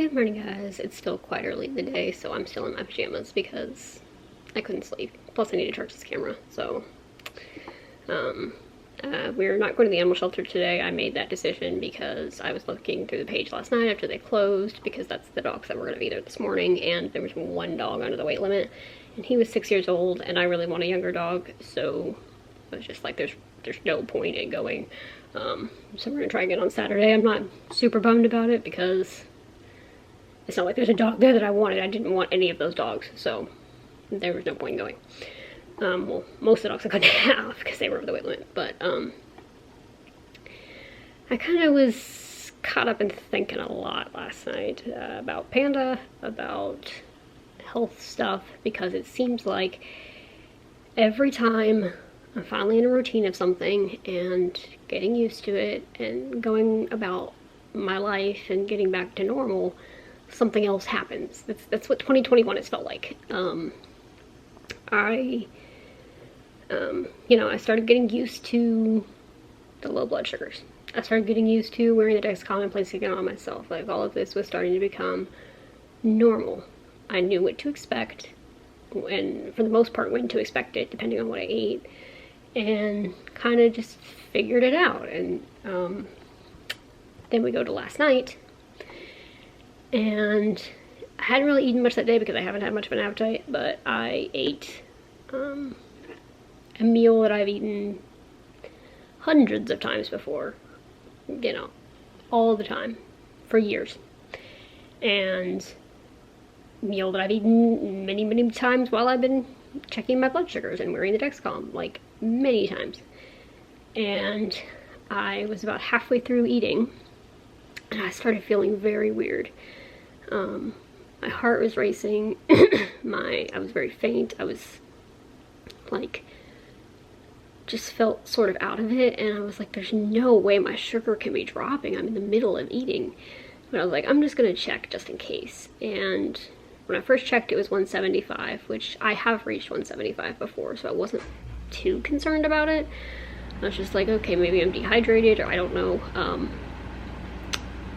Good morning, guys. It's still quite early in the day, so I'm still in my pajamas because I couldn't sleep. Plus, I need to charge this camera, so we're not going to the animal shelter today. I made that decision because I was looking through the page last night after they closed, because that's the dogs that were going to be there this morning, and there was one dog under the weight limit, and he was 6 years old, and I really want a younger dog, so I was just like, there's no point in going. So we're going to try again on Saturday. I'm not super bummed about it because it's not like there's a dog there that I wanted. I didn't want any of those dogs, so there was no point in going. Well, most of the dogs I couldn't have because they were over the weight limit, but I kind of was caught up in thinking a lot last night about Panda, about health stuff, because it seems like every time I'm finally in a routine of something and getting used to it and going about my life and getting back to normal, something else happens. That's what 2021 has felt like. I started getting used to the low blood sugars. I started getting used to wearing the Dexcom and placing it on myself. Like, all of this was starting to become normal. I knew what to expect, and for the most part when to expect it, depending on what I ate, and kind of just figured it out. And then we go to last night, and I hadn't really eaten much that day because I haven't had much of an appetite, but I ate a meal that I've eaten hundreds of times before, all the time, for years. And a meal that I've eaten many, many times while I've been checking my blood sugars and wearing the Dexcom, like, many times. And I was about halfway through eating, and I started feeling very weird. My heart was racing, I was very faint, I was like, just felt sort of out of it, and I was like, there's no way my sugar can be dropping, I'm in the middle of eating. But I was like, I'm just gonna check just in case. And when I first checked, it was 175, which I have reached 175 before, so I wasn't too concerned about it. I was just like, okay, maybe I'm dehydrated, or I don't know.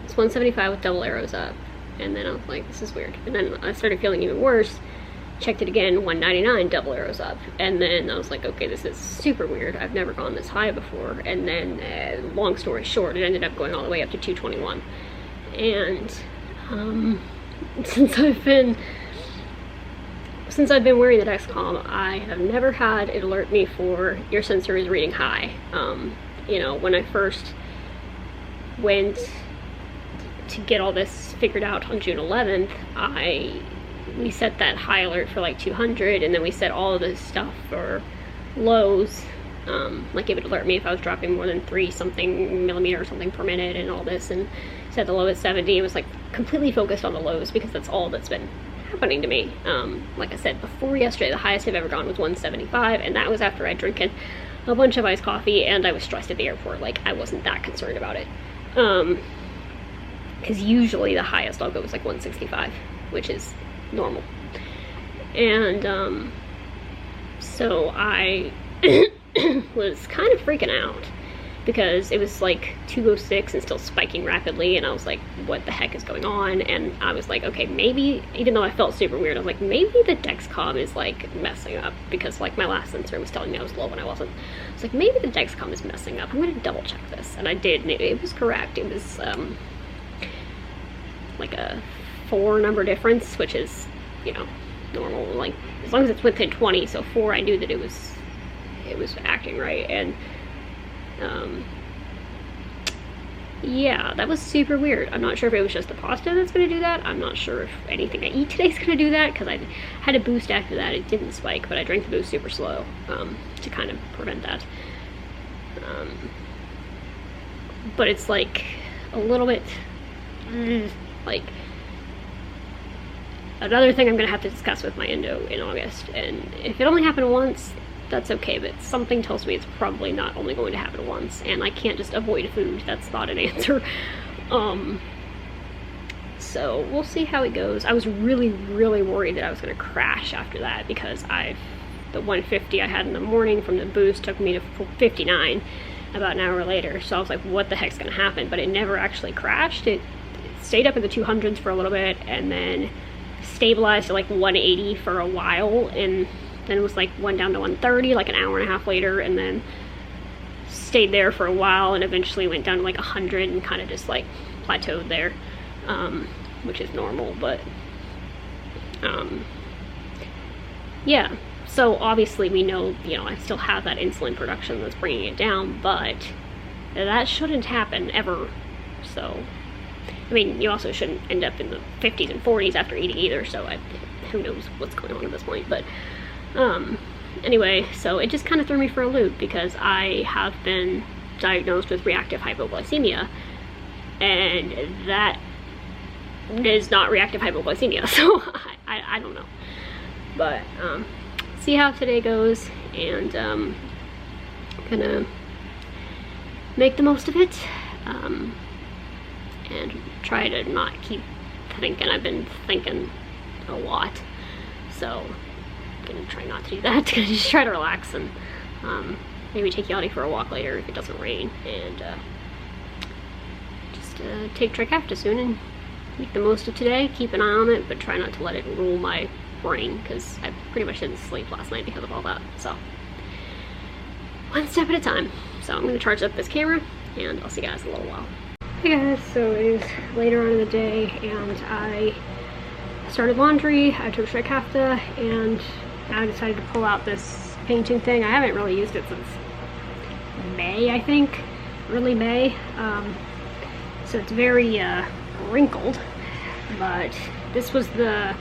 It's 175 with double arrows up. And then I was like, this is weird. And then I started feeling even worse. Checked it again, 199, double arrows up. And then I was like, okay, this is super weird. I've never gone this high before. And then, long story short, it ended up going all the way up to 221. And since I've been wearing the Dexcom, I have never had it alert me for your sensor is reading high. When I first went to get all this figured out on June 11th, we set that high alert for like 200, and then we set all of this stuff for lows, like it would alert me if I was dropping more than 3 something millimeter or something per minute and all this, and set the low at 70. It was like completely focused on the lows because that's all that's been happening to me. Like I said before, yesterday the highest I've ever gone was 175, and that was after I'd drinking a bunch of iced coffee and I was stressed at the airport. Like, I wasn't that concerned about it. Because usually the highest I'll go is like 165, which is normal. And so I was kind of freaking out because it was like 206 and still spiking rapidly, and I was like, what the heck is going on? And I was like, okay, maybe, even though I felt super weird, I was like, maybe the Dexcom is like messing up, because like my last sensor was telling me I was low when I wasn't. I was like, maybe the Dexcom is messing up. I'm gonna double check this. And I did, and it was correct. It was like a 4 number difference, which is, normal. Like, as long as it's within 20, so 4, I knew that it was acting right. And yeah, that was super weird. I'm not sure if it was just the pasta that's gonna do that. I'm not sure if anything I eat today is gonna do that, because I had a boost after that. It didn't spike, but I drank the boost super slow to kind of prevent that. But it's like a little bit like another thing I'm gonna have to discuss with my endo in August. And if it only happened once, that's okay, but something tells me it's probably not only going to happen once, and I can't just avoid food. That's not an answer. So we'll see how it goes. I was really, really worried that I was gonna crash after that, because the 150 I had in the morning from the boost took me to 59 about an hour later. So I was like, what the heck's gonna happen? But it never actually crashed. It stayed up in the 200s for a little bit and then stabilized at like 180 for a while, and then it was like went down to 130 like an hour and a half later, and then stayed there for a while and eventually went down to like 100 and kind of just like plateaued there, which is normal. But yeah, so obviously we know, you know, I still have that insulin production that's bringing it down, but that shouldn't happen ever. So I mean, you also shouldn't end up in the 50s and 40s after eating either, so who knows what's going on at this point. But anyway, so it just kind of threw me for a loop because I have been diagnosed with reactive hypoglycemia, and that is not reactive hypoglycemia, so I don't know. But see how today goes, and gonna make the most of it, and try to not keep thinking. I've been thinking a lot, so I'm gonna try not to do that. Gonna just try to relax and maybe take Yachty for a walk later if it doesn't rain, and just take Trikafta soon and make the most of today. Keep an eye on it, but try not to let it rule my brain, because I pretty much didn't sleep last night because of all that. So one step at a time. So I'm gonna charge up this camera, and I'll see you guys in a little while. Hey guys, so it is later on in the day, and I started laundry. I took Trikafta, and I decided to pull out this painting thing. I haven't really used it since May, I think, early May. So it's very wrinkled, but this was the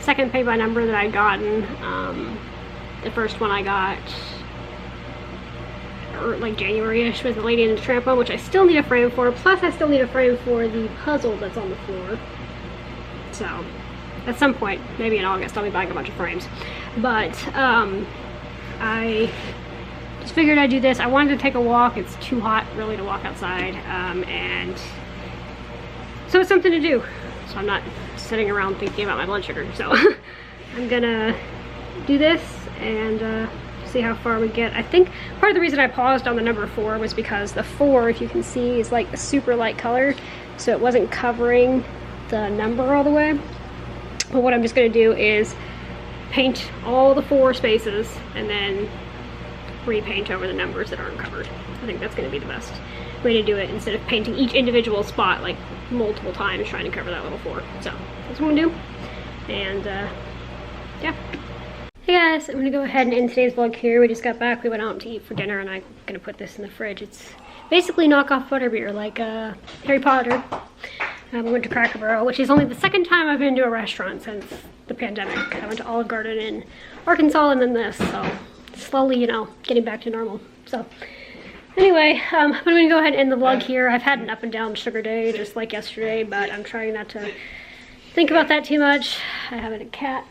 second paint by number that I'd gotten. The first one I got like January-ish with the Lady and the Tramp one, which I still need a frame for, plus I still need a frame for the puzzle that's on the floor. So at some point, maybe in August, I'll be buying a bunch of frames. But I just figured I'd do this. I wanted to take a walk. It's too hot really to walk outside, and so it's something to do. So I'm not sitting around thinking about my blood sugar. So I'm gonna do this and see how far we get. I think part of the reason I paused on the number 4 was because the 4, if you can see, is like a super light color, so it wasn't covering the number all the way. But what I'm just gonna do is paint all the 4 spaces and then repaint over the numbers that aren't covered. I think that's gonna be the best way to do it, instead of painting each individual spot like multiple times trying to cover that little 4. So that's what I'm gonna do, and yeah. Hey guys, I'm gonna go ahead and end today's vlog here. We just got back, we went out to eat for dinner, and I'm gonna put this in the fridge. It's basically knockoff butterbeer, like Harry Potter. We went to Cracker Barrel, which is only the second time I've been to a restaurant since the pandemic. I went to Olive Garden in Arkansas and then this, so slowly, you know, getting back to normal. So anyway, I'm gonna go ahead and end the vlog here. I've had an up and down sugar day just like yesterday, but I'm trying not to think about that too much. I have a cat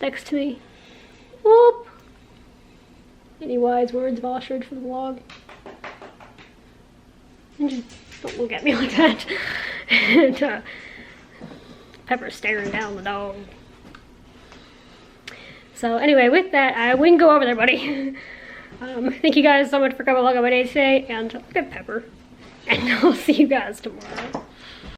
next to me. Whoop! Any wise words, Voshridge, for the vlog? And just don't look at me like that. And Pepper's staring down the dog. So anyway, with that, we can go over there, buddy. Thank you guys so much for coming along on my day today, and look at Pepper. And I'll see you guys tomorrow.